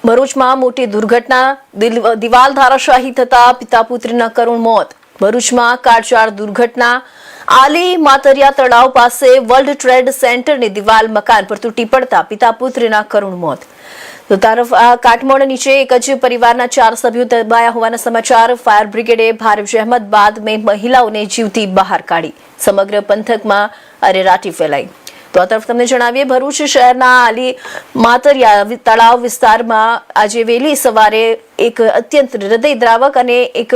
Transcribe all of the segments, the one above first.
ભરૂચમાં મોટી દુર્ઘટના, દિવાલ ધરાશાયી થતા પિતા પુત્રના કરુણ મોત. ભરૂચમાં કાળઝાળ દુર્ઘટના. આલી માતરિયા તળાવ પાસે વર્લ્ડ ટ્રેડ સેન્ટરની દિવાલ મકાન પર તૂટી પડતા પિતા પુત્રના કરુણ મોત. તો તરફ કાટમાળ નીચે એક જ પરિવારના 4 સભ્યો દબાયા હોવાના સમાચાર. ફાયર બ્રિગેડે ભારે જહેમત બાદ મહિલાઓને જીવતી બહાર કાઢી. સમગ્ર પંથકમાં અરેરાટી ફેલાઈ. તો આ તરફ તમને જણાવીએ, ભરૂચ શહેરના આલી માતરિયા તળાવ વિસ્તારમાં આજે વહેલી સવારે એક અત્યંત હૃદયદ્રાવક અને એક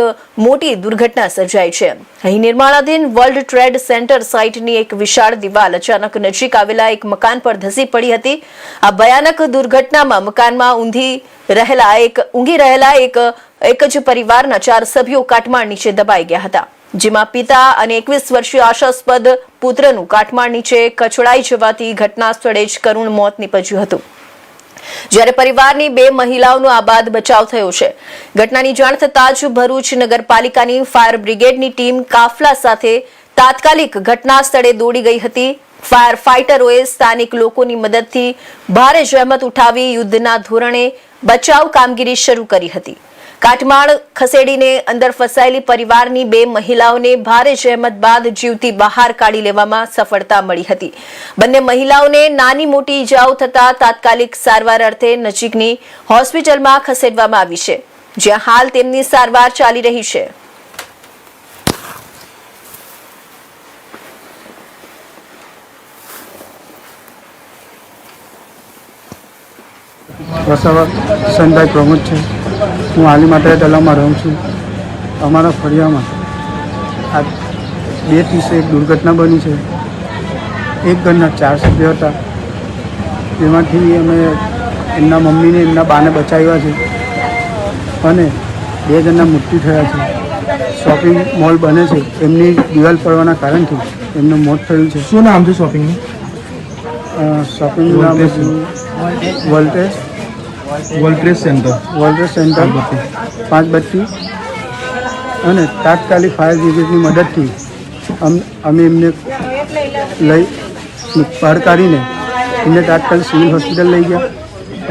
મોટી દુર્ઘટના સર્જાઈ છે. અહીં નિર્માણાધીન વર્લ્ડ ટ્રેડ સેન્ટર સાઇટની એક વિશાળ દિવાલ અચાનક નજીક આવેલા એક મકાન પર ધસી પડી હતી. આ ભયાનક દુર્ઘટનામાં મકાનમાં ઊંઘી રહેલા એક જ પરિવારના 4 સભ્યો કાટમાળ નીચે દબાઈ ગયા હતા, જેમાં પિતા અને 21 વર્ષીય આશાસ્પદ પુત્રનું કાટમાળ નીચે કચડાઈ જવાથી ઘટના સ્થળે જ કરુણ મોત નીપજ્યું હતું, જ્યારે પરિવારની 2 મહિલાઓનો આબાદ બચાવ થયો છે. ઘટનાની જાણ થતાં જ ભરૂચ નગરપાલિકાની ફાયર બ્રિગેડની ટીમ કાફલા સાથે તાત્કાલિક ઘટના સ્થળે દોડી ગઈ હતી. ફાયર ફાઇટરોએ સ્થાનિક લોકોની મદદથી ભારે જહેમત ઉઠાવી યુદ્ધના ધોરણે બચાવ કામગીરી શરૂ કરી હતી. કાટમાળ ખસેડીને અંદર ફસાયેલી પરિવારની 2 મહિલાઓને ભારે જહેમત બાદ જીવતી બહાર કાઢી લેવામાં સફળતા મળી હતી. બંને મહિલાઓને નાની મોટી ઈજાઓ થતા તાત્કાલિક સારવાર અર્થે નજીકની હોસ્પિટલમાં ખસેડવામાં આવી છે, જ્યાં હાલ તેમની સારવાર ચાલી રહી છે. સંજય પ્રમોદ છે. હું આલી માતરિયા તળાવમાં રહું છું. અમારા ફળિયામાં આ 2:30 એક દુર્ઘટના બની છે. એક ઘરના 4 સભ્યો હતા, તેમાંથી અમે એમના મમ્મીને એમના બાને બચાવ્યા છે અને 2 જણના મૃત્યુ થયા છે. શોપિંગ મોલ બને છે, એમની દિવાલ પડવાના કારણથી એમનું મોત થયું છે. શું નામ છે શોપિંગનું? શોપિંગનું નામ વર્લ્ડ ટ્રેડ સેન્ટર 5 બત્તી. અને તાત્કાલિક ફાયર બ્રિગેડની મદદથી અમે એમને બહાર કાઢીને એમને તાત્કાલિક સિવિલ હોસ્પિટલ લઈ ગયા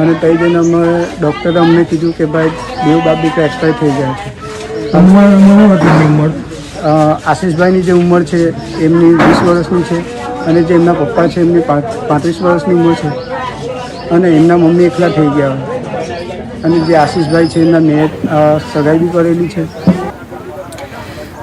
અને ત્યાં જઈને અમે ડૉક્ટરે અમને કીધું કે ભાઈ 2 બાપ દીકરા એક્સપાયર થઈ ગયા છે. આશીષભાઈની જે ઉંમર છે એમની 20 વર્ષની છે અને જે એમના પપ્પા છે એમની 35 વર્ષની ઉંમર છે અને એમના મમ્મી એકલા થઈ ગયા અને જે આશીષભાઈ છે એમના મેં સગાઈ બી કરેલી છે.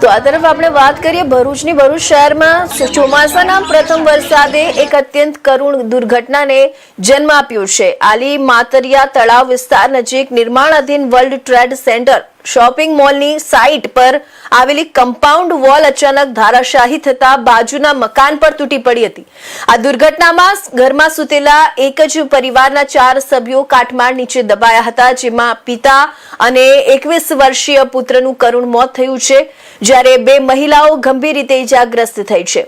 તો આ તરફ આપણે વાત કરીએ ભરૂચની. ભરૂચ શહેરમાં ચોમાસાના પ્રથમ વરસાદે એક અત્યંત કરુણ દુર્ઘટનાને જન્મ આપ્યો છે. આલી માતરિયા તળાવ વિસ્તાર નજીક નિર્માણાધીન વર્લ્ડ ટ્રેડ સેન્ટર શોપિંગ મોલની સાઇટ પર આવેલી કમ્પાઉન્ડ વોલ અચાનક ધરાશાયી થતા બાજુના મકાન પર તૂટી પડી હતી. આ દુર્ઘટનામાં ઘરમાં સૂતેલા એક જ પરિવારના 4 સભ્યો કાટમાળ નીચે દબાયા હતા, જેમાં પિતા અને 21 વર્ષીય પુત્રનું કરુણ મોત થયું છે, જ્યારે 2 મહિલાઓ ગંભીર રીતે ઇજાગ્રસ્ત થઈ છે.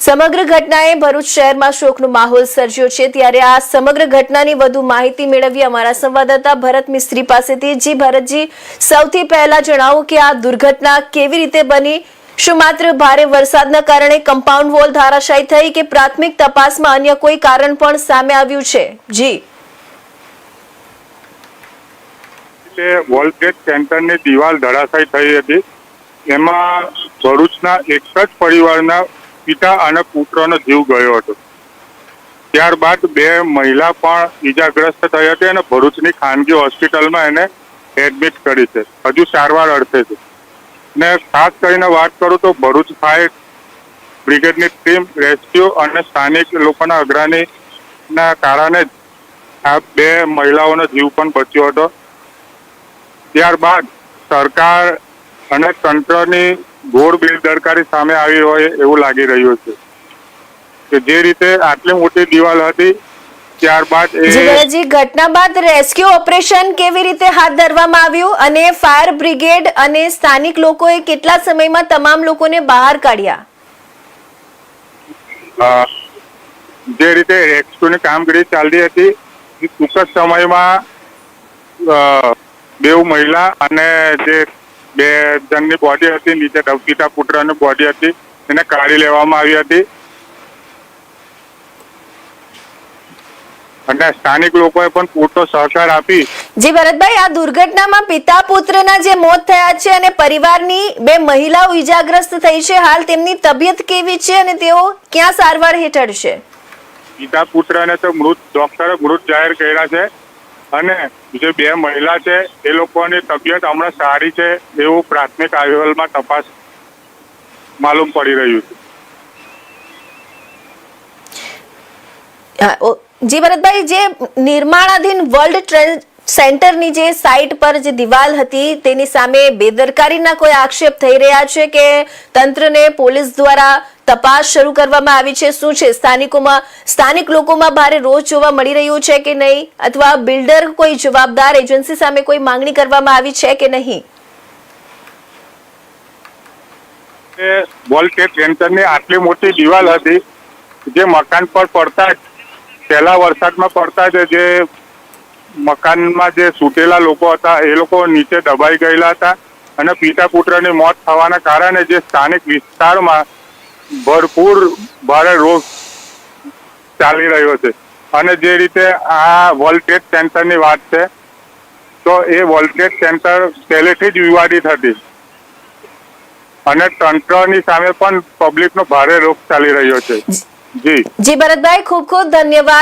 સમગ્ર ઘટનાએ ભરૂચ શહેરમાં શોકનો માહોલ સર્જ્યો છે. ત્યારે આ સમગ્ર ઘટનાની વધુ માહિતી મેળવી અમારા સંવાદદાતા ભરત મિસ્ત્રી પાસેથી. જી ભરતજી, સૌથી પહેલા જણાવો કે આ દુર્ઘટના કેવી રીતે બની? શું માત્ર ભારે વરસાદના કારણે કમ્પાઉન્ડ વોલ ધરાશાયી થઈ કે પ્રાથમિક તપાસમાં અન્ય કોઈ કારણ પણ સામે આવ્યું છે? જી, વર્લ્ડ ટ્રેડ સેન્ટરની દિવાલ ધરાશાયી થઈ હતી. એમાં ભરૂચના એક જ પરિવારના પિતા અને પુત્રનો જીવ ગયો હતો. ત્યારબાદ 2 મહિલા પણ ઈજાગ્રસ્ત થઈ હતી અને ભરૂચની ખાનગી હોસ્પિટલમાં એને એડમિટ કરી છે. હજુ સારવાર અર્થે છે. ને ખાસ કરીને વાત કરું તો ભરૂચ ફાયર બ્રિગેડની ટીમ, રેસ્ક્યુ અને સ્થાનિક લોકોના અગ્રણીના કારણે જ આ 2 મહિલાઓનો જીવ પણ બચ્યો હતો. ત્યારબાદ સરકાર અને તંત્રની ઘોર બેદરકારી સામે આવી હોય એવું લાગી રહ્યું છે કે જે રીતે આટલી મોટી દિવાલ હતી ત્યારબાદ ઘટના બાદ રેસ્ક્યુ ઓપરેશન કેવી રીતે હાથ ધરવામાં આવ્યું અને ફાયર બ્રિગેડ અને સ્થાનિક લોકોએ કેટલા સમયમાં તમામ લોકોને બહાર કાઢ્યા? જે રીતે રેસ્ક્યુની કામગીરી ચાલતી હતી ટૂંક જ સમયમાં 2 મહિલા અને જે 2 જણની બોડી હતી, નીચે પિતા પુત્રની બોડી હતી, એને કાઢી લેવામાં આવી હતી. અને સ્થાનિક લોકોએ પણ પૂરતો સહકાર આપી. જી ભરતભાઈ, આ દુર્ઘટનામાં પિતા પુત્રના જે મોત થયા છે અને પરિવારની 2 મહિલાઓ ઈજાગ્રસ્ત થઈ છે, હાલ તેમની તબિયત કેવી છે અને તેઓ ક્યાં સારવાર હેઠળ છે? પિતા પુત્રને તો ડોક્ટરે મૃત જાહેર કર્યા છે અને જે 2 મહિલા છે એ લોકોની તબિયત હમણાં સારી છે એવું પ્રાથમિક અહેવાલમાં તપાસ માલુમ પડી રહ્યું છે. જી ભરતભાઈ, જે નિર્માણાધીન વર્લ્ડ ટ્રેડ સેન્ટરની જે સાઇટ પર જે દિવાલ હતી તેની સામે બેદરકારીના કોઈ આક્ષેપ થઈ રહ્યા છે કે તંત્રને પોલીસ દ્વારા તપાસ શરૂ કરવામાં આવી છે? શું છે, સ્થાનિક લોકોમાં ભારે રોષ જોવા મળી રહ્યું છે કે નહીં, અથવા બિલ્ડર કોઈ જવાબદાર એજન્સી સામે કોઈ માંગણી કરવામાં આવી છે કે નહીં? વર્લ્ડ ટ્રેડ સેન્ટરની આટલી મોટી દિવાલ હતી જે મકાન પર પડતા જ પહેલા વરસાદમાં પડતા જ જે મકાનમાં જે સૂટેલા લોકો હતા એ લોકો નીચે દબાઈ ગયેલા હતા અને પિતા પુત્રની મોત થવાના કારણે જે સ્થાનિક વિસ્તારમાં ભરપૂર ભારે રોષ ચાલી રહ્યો છે. અને જે રીતે આ વર્લ્ડ ટ્રેડ સેન્ટરની વાત છે તો એ વર્લ્ડ ટ્રેડ સેન્ટર પહેલેથી જ વિવાદિત હતી અને તંત્રની સામે પણ પબ્લિકનો ભારે રોષ ચાલી રહ્યો છે. જી ભરતભાઈ, ખૂબ ખૂબ ધન્યવાદ.